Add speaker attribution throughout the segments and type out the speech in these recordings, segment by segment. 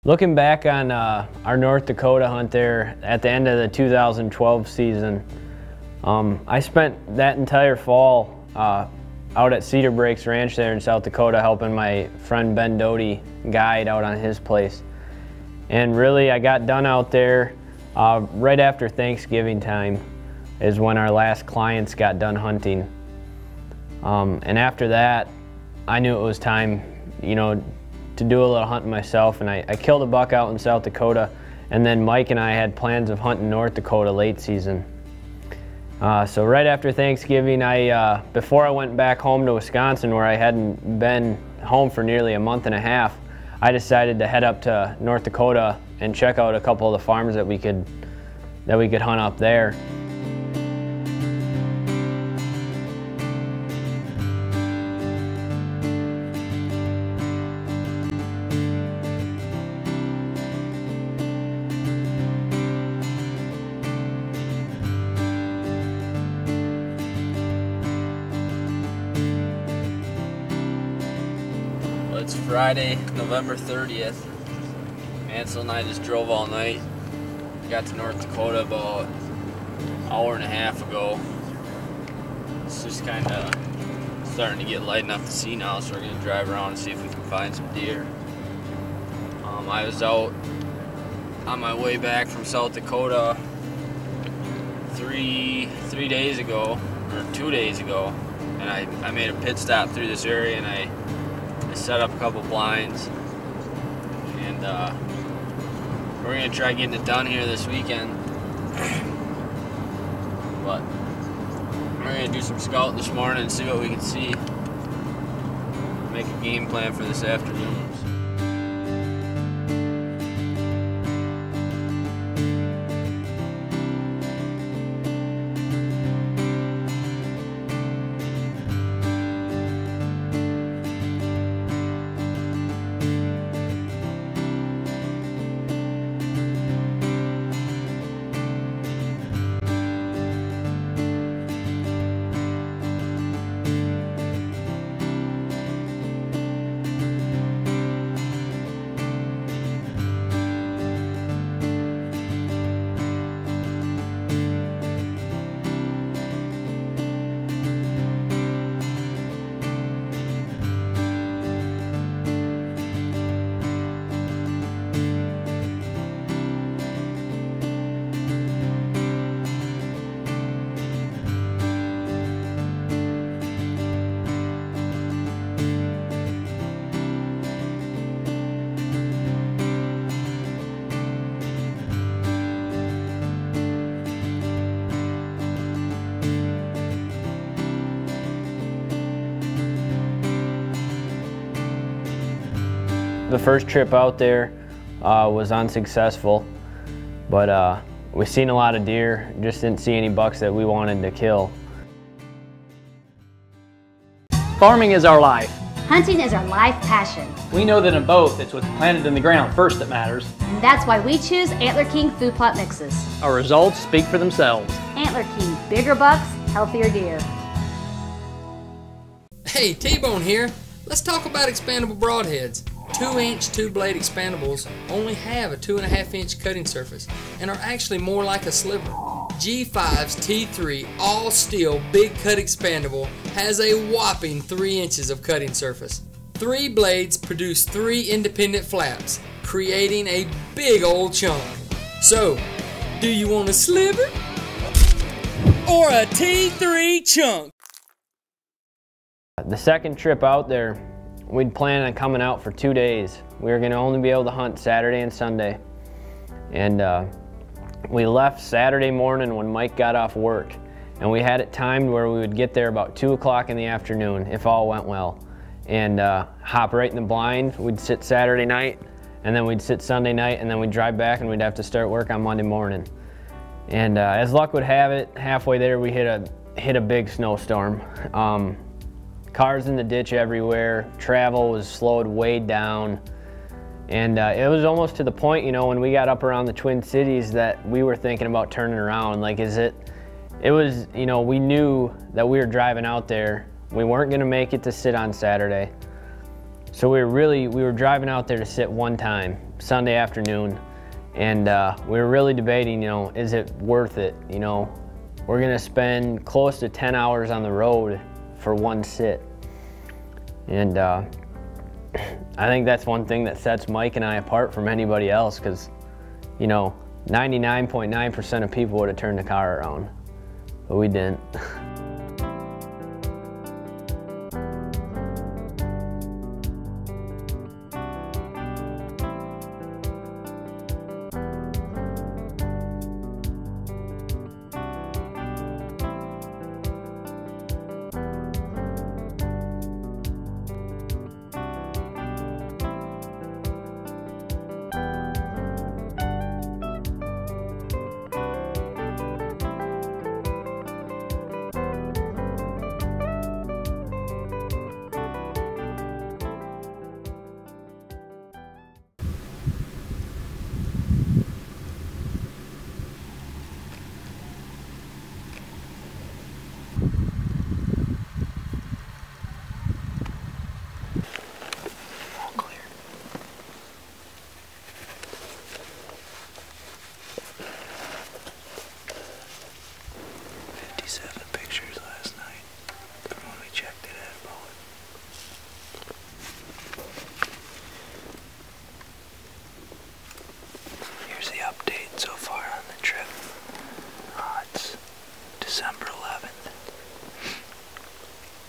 Speaker 1: Looking back on our North Dakota hunt there at the end of the 2012 season, I spent that entire fall out at Cedar Breaks Ranch there in South Dakota helping my friend Ben Doty guide out on his place. And really I got done out there right after Thanksgiving time is when our last clients got done hunting. And after that, I knew it was time, you know, to do a little hunting myself, and I killed a buck out in South Dakota, and then Mike and I had plans of hunting North Dakota late season. So right after Thanksgiving, before I went back home to Wisconsin, where I hadn't been home for nearly a month and a half, I decided to head up to North Dakota and check out a couple of the farms that we could hunt up there.
Speaker 2: It's Friday, November 30th. Ansel and I just drove all night. Got to North Dakota about an hour and a half ago. It's just kind of starting to get light enough to see now, so we're going to drive around and see if we can find some deer. I was out on my way back from South Dakota three days ago, or 2 days ago, and I made a pit stop through this area, and I set up a couple blinds, and we're gonna try getting it done here this weekend. But we're gonna do some scouting this morning and see what we can see. Make a game plan for this afternoon.
Speaker 1: The first trip out there was unsuccessful, but we seen a lot of deer, just didn't see any bucks that we wanted to kill.
Speaker 3: Farming is our life.
Speaker 4: Hunting is our life passion.
Speaker 3: We know that in both, it's what's planted in the ground first that matters.
Speaker 4: And that's why we choose Antler King food plot mixes.
Speaker 3: Our results speak for themselves.
Speaker 4: Antler King, bigger bucks, healthier deer.
Speaker 5: Hey, T-Bone here. Let's talk about expandable broadheads. 2-inch 2-blade expandables only have a 2.5-inch cutting surface and are actually more like a sliver. G5's T3 all-steel big cut expandable has a whopping 3 inches of cutting surface. 3 blades produce 3 independent flaps, creating a big old chunk. So, do you want a sliver or a T3 chunk?
Speaker 1: The second trip out there, we'd planned on coming out for 2 days. We were gonna only be able to hunt Saturday and Sunday. And we left Saturday morning when Mike got off work. And we had it timed where we would get there about 2 o'clock in the afternoon, if all went well. And hop right in the blind. We'd sit Saturday night, and then we'd sit Sunday night, and then we'd drive back and we'd have to start work on Monday morning. And as luck would have it, halfway there we hit a big snowstorm. Cars in the ditch everywhere, travel was slowed way down, and it was almost to the point, you know, when we got up around the Twin Cities that we were thinking about turning around. Like, it was, you know, we knew that we were driving out there. We weren't gonna make it to sit on Saturday. So we were driving out there to sit one time, Sunday afternoon, and we were really debating, you know, is it worth it? You know, we're gonna spend close to 10 hours on the road for one sit. And I think that's one thing that sets Mike and I apart from anybody else, because, you know, 99.9% of people would have turned the car around, but we didn't.
Speaker 6: December 11th.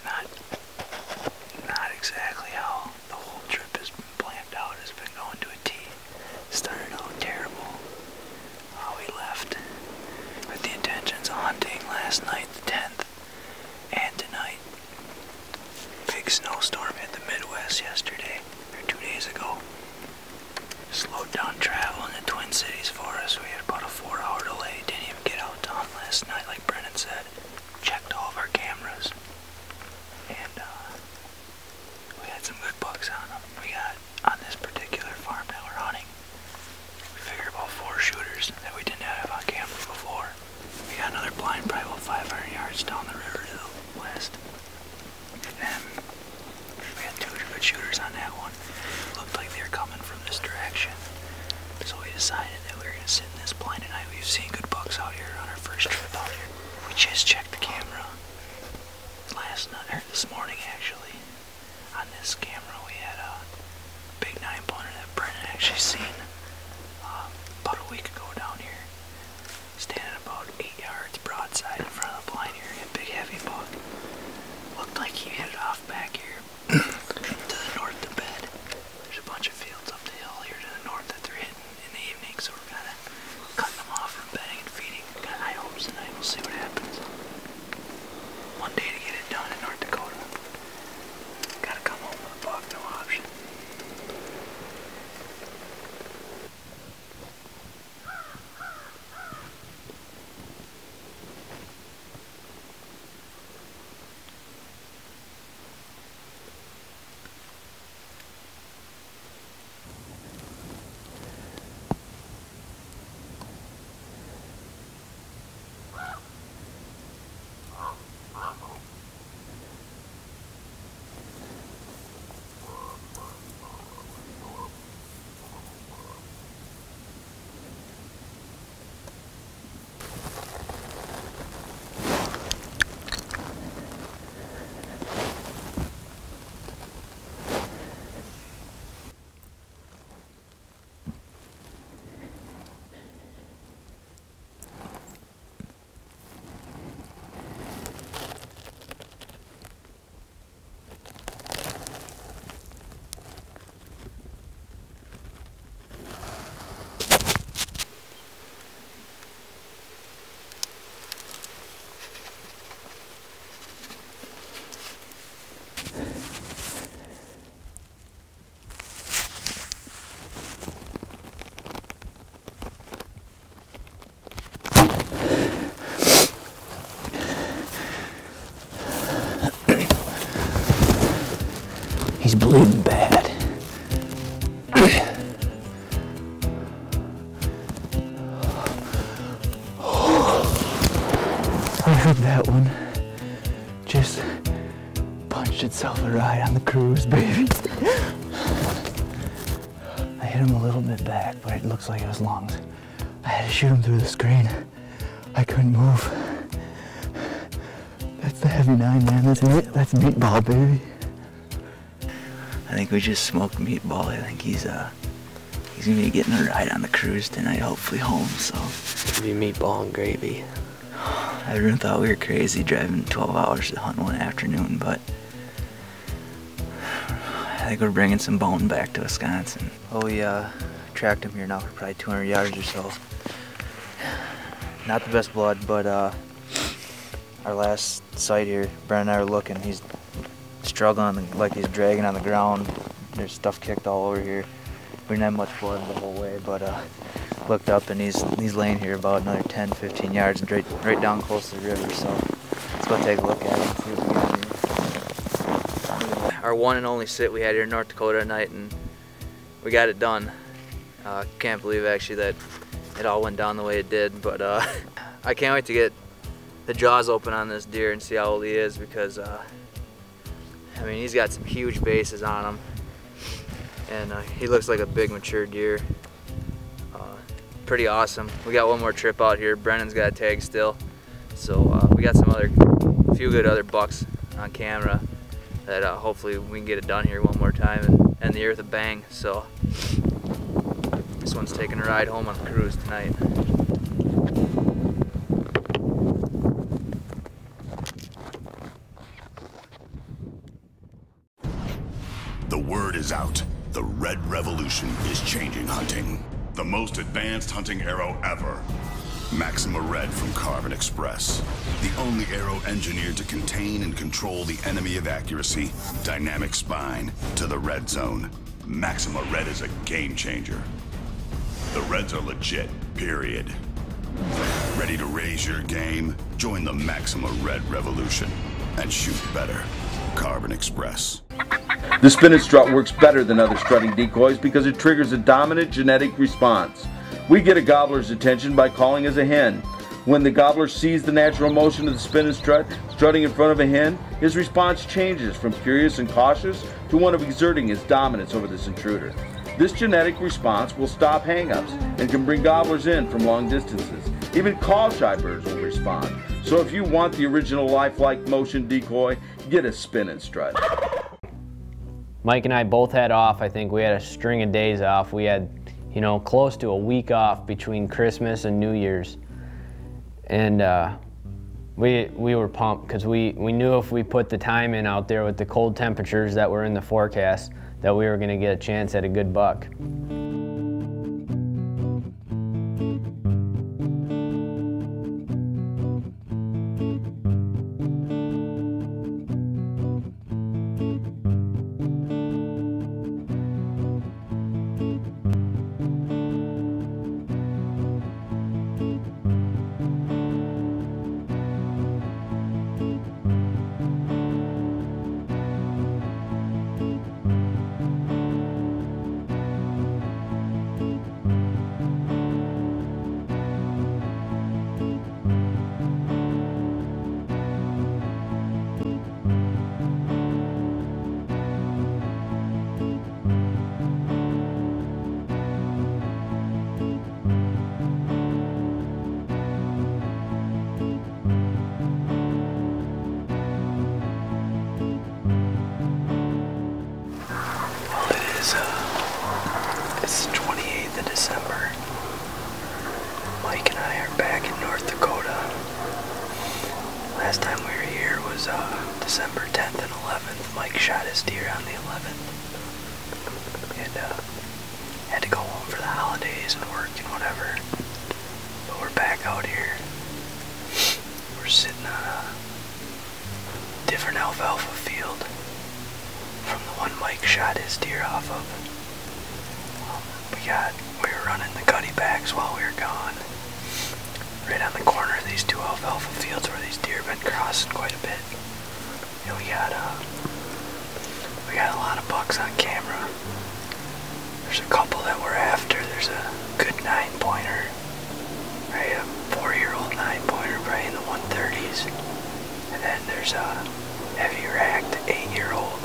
Speaker 6: Not exactly how the whole trip has been planned out. It's been going to a T. Started out terrible. We left with the intentions of hunting last night, the 10th, and tonight. Big snowstorm hit the Midwest yesterday, or 2 days ago. Slowed down travel in the Twin Cities for us. We had about a 4-hour delay. Didn't even get out to hunt last night, like Brennan said. Checked all of our cameras. And we had some good bucks on them. We got, on this particular farm that we're hunting, we figured about 4 shooters that we didn't have on camera before. We got another blind, probably about 500 yards down the river to the west. And we had 2 good shooters on that one. Looked like they were coming from this direction. So we decided that we were going to sit in this blind tonight. We've seen good bucks out here on our first trip out here. We just checked the camera last night, or this morning actually. On this camera we had a big 9-pointer that Brennen actually seen about a week ago down here. Standing about 8 yards broadside in front of the blind here. A big heavy buck. Looked like he headed off back here to the north to bed. There's a bunch of fields up the hill here to the north that they're hitting in the evening, so we're kind of cutting them off from bedding and feeding. Got high hopes tonight. We'll see what happens. One day to get it done in North Dakota. Gotta come home with a buck, no option. He's bleeding bad. I heard that one just punched itself a ride on the cruise, baby. I hit him a little bit back, but it looks like it was lungs. I had to shoot him through the screen. I couldn't move. That's the heavy 9, man. That's meatball, baby. I think we just smoked meatball. I think he's gonna be getting a ride on the cruise tonight, hopefully home. So
Speaker 1: Be meatball and gravy.
Speaker 6: everyone thought we were crazy driving 12 hours to hunt one afternoon, but I think we're bringing some bone back to Wisconsin. Oh, we tracked him here now for probably 200 yards or so. Not the best blood, but our last sight here, Brennen and I were looking. He's struggling like he's dragging on the ground. There's stuff kicked all over here. We didn't have much blood the whole way, but looked up and he's laying here about another 10, 15 yards right down close to the river. So let's go take a look at him and see what we got here. Our one and only sit we had here in North Dakota tonight, and we got it done. Can't believe actually that it all went down the way it did, but I can't wait to get the jaws open on this deer and see how old he is, because I mean, he's got some huge bases on him, and he looks like a big mature deer. Pretty awesome. We got one more trip out here. Brennan's got a tag still, so we got some few good other bucks on camera that hopefully we can get it done here one more time and end the year with a bang. So this one's taking a ride home on the cruise tonight.
Speaker 7: The word is out. The Red Revolution is changing hunting. The most advanced hunting arrow ever. Maxima Red from Carbon Express. The only arrow engineered to contain and control the enemy of accuracy. Dynamic spine to the red zone. Maxima Red is a game changer. The Reds are legit, period. Ready to raise your game? Join the Maxima Red Revolution and shoot better. Carbon Express.
Speaker 8: The spin and strut works better than other strutting decoys because it triggers a dominant genetic response. We get a gobbler's attention by calling as a hen. When the gobbler sees the natural motion of the spin and strut strutting in front of a hen, his response changes from curious and cautious to one of exerting his dominance over this intruder. This genetic response will stop hang-ups and can bring gobblers in from long distances. Even call-shy birds will respond. So if you want the original lifelike motion decoy, get a spin and strut.
Speaker 1: Mike and I both had off. I think we had a string of days off. We had, you know, close to a week off between Christmas and New Year's. And we were pumped because we knew if we put the time in out there with the cold temperatures that were in the forecast, that we were going to get a chance at a good buck.
Speaker 6: It's the 28th of December. Mike and I are back in North Dakota. Last time we were here was December 10th and 11th. Mike shot his deer on the 11th. And had to go home for the holidays and work and whatever. But we're back out here. We're sitting on a different alfalfa field from the one Mike shot his deer off of. We were running the gutty backs while we were gone. Right on the corner of these two alfalfa fields where these deer have been crossing quite a bit. And we got a lot of bucks on camera. There's a couple that we're after. There's a good 9-pointer. Right, a 4-year-old 9-pointer, probably in the 130s. And then there's a heavy racked 8-year-old.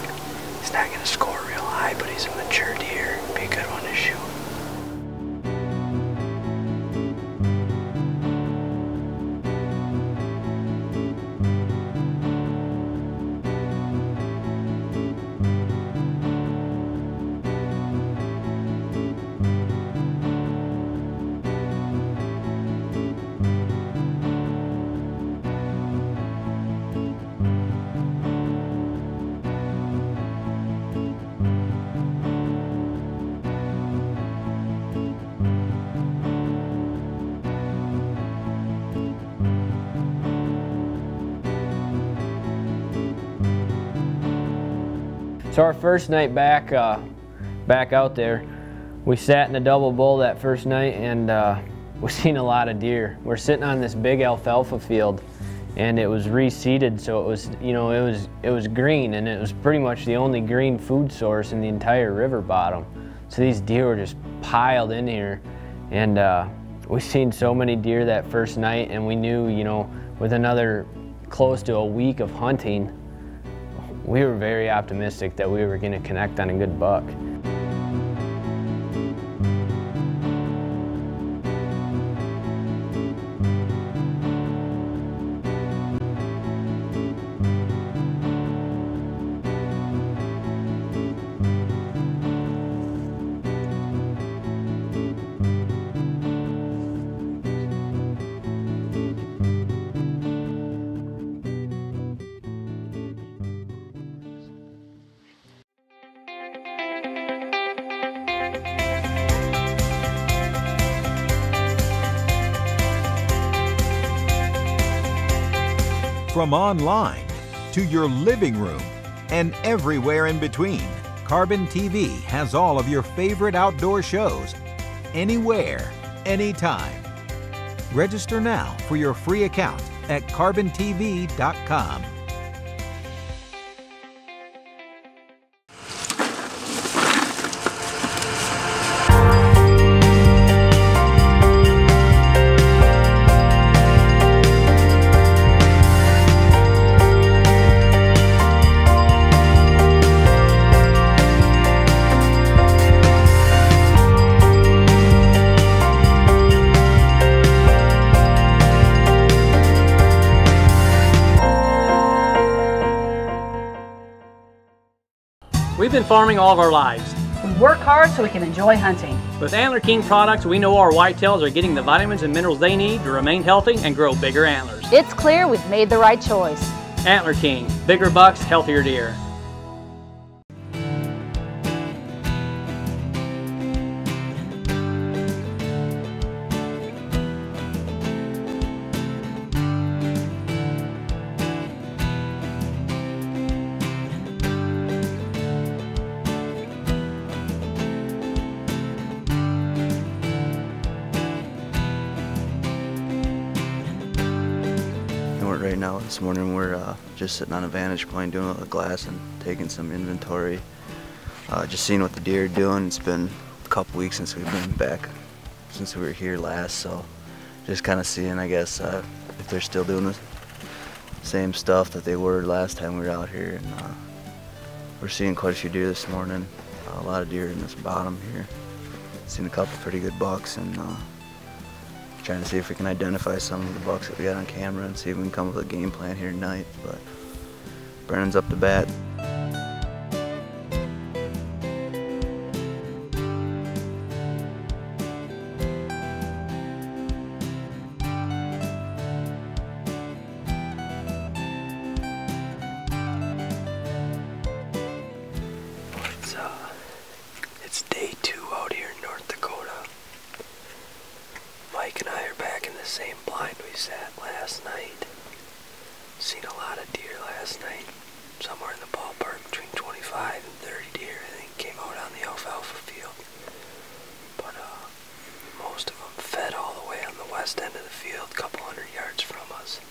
Speaker 6: He's not going to score real high, but he's a mature deer. Be a good one to shoot.
Speaker 1: So our first night back out there, we sat in a double bull that first night, and we seen a lot of deer. We're sitting on this big alfalfa field, and it was reseeded, so it was, you know, it was green, and it was pretty much the only green food source in the entire river bottom. So these deer were just piled in here, and we seen so many deer that first night, and we knew, you know, with another close to a week of hunting, we were very optimistic that we were going to connect on a good buck.
Speaker 9: From online to your living room and everywhere in between, Carbon TV has all of your favorite outdoor shows, anywhere, anytime. Register now for your free account at carbontv.com.
Speaker 3: We've been farming all of our lives.
Speaker 10: We work hard so we can enjoy hunting.
Speaker 3: With Antler King products, we know our whitetails are getting the vitamins and minerals they need to remain healthy and grow bigger antlers.
Speaker 10: It's clear we've made the right choice.
Speaker 3: Antler King, bigger bucks, healthier deer.
Speaker 6: Right now, this morning, we're just sitting on a vantage point doing the glass and taking some inventory. Just seeing what the deer are doing. It's been a couple weeks since we've been back, since we were here last, so just kind of seeing, I guess, if they're still doing the same stuff that they were last time we were out here. And we're seeing quite a few deer this morning. A lot of deer in this bottom here. Seen a couple pretty good bucks, and trying to see if we can identify some of the bucks that we got on camera and see if we can come up with a game plan here tonight. But Brennan's up to bat. It's day 2 out here in North Dakota. Mike and I are back in the same blind we sat last night. Seen a lot of deer last night. Somewhere in the ballpark between 25 and 30 deer, I think, came out on the alfalfa field. But most of them fed all the way on the west end of the field, a couple hundred yards from us.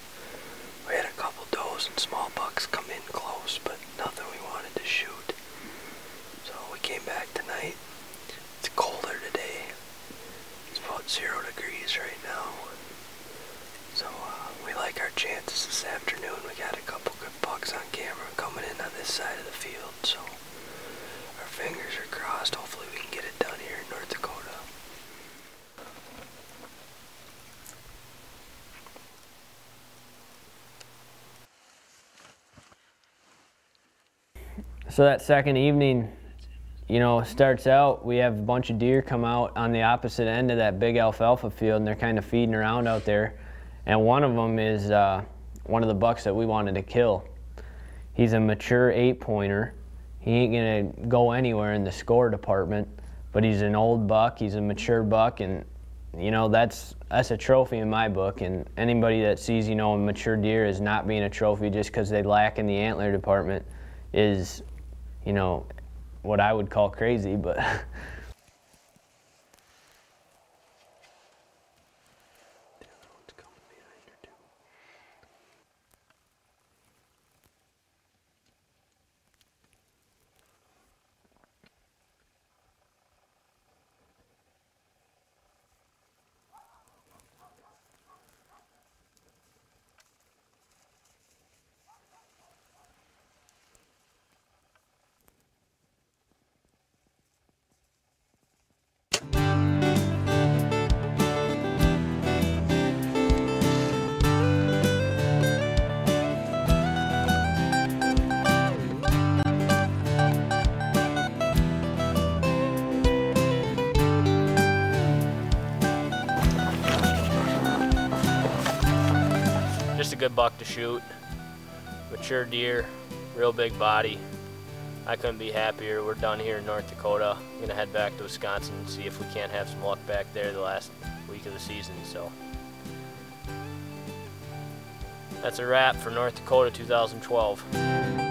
Speaker 6: We had a couple does and small bucks come in close, but nothing we wanted to shoot. So we came back tonight. It's colder today. It's about 0 degrees right now. So we like our chances this afternoon. We got a couple good bucks on camera coming in on this side of the field. So our fingers are crossed. Hopefully we can get it done here in North Dakota.
Speaker 1: So that second evening, you know, starts out, we have a bunch of deer come out on the opposite end of that big alfalfa field, and they're kind of feeding around out there. And one of them is one of the bucks that we wanted to kill. He's a mature 8-pointer. He ain't gonna go anywhere in the score department, but he's an old buck, he's a mature buck, and you know, that's a trophy in my book. And anybody that sees, you know, a mature deer as not being a trophy just because they lack in the antler department is you know, what I would call crazy, but
Speaker 11: just a good buck to shoot. Mature deer, real big body. I couldn't be happier. We're done here in North Dakota. I'm gonna head back to Wisconsin and see if we can't have some luck back there the last week of the season. So that's a wrap for North Dakota 2012.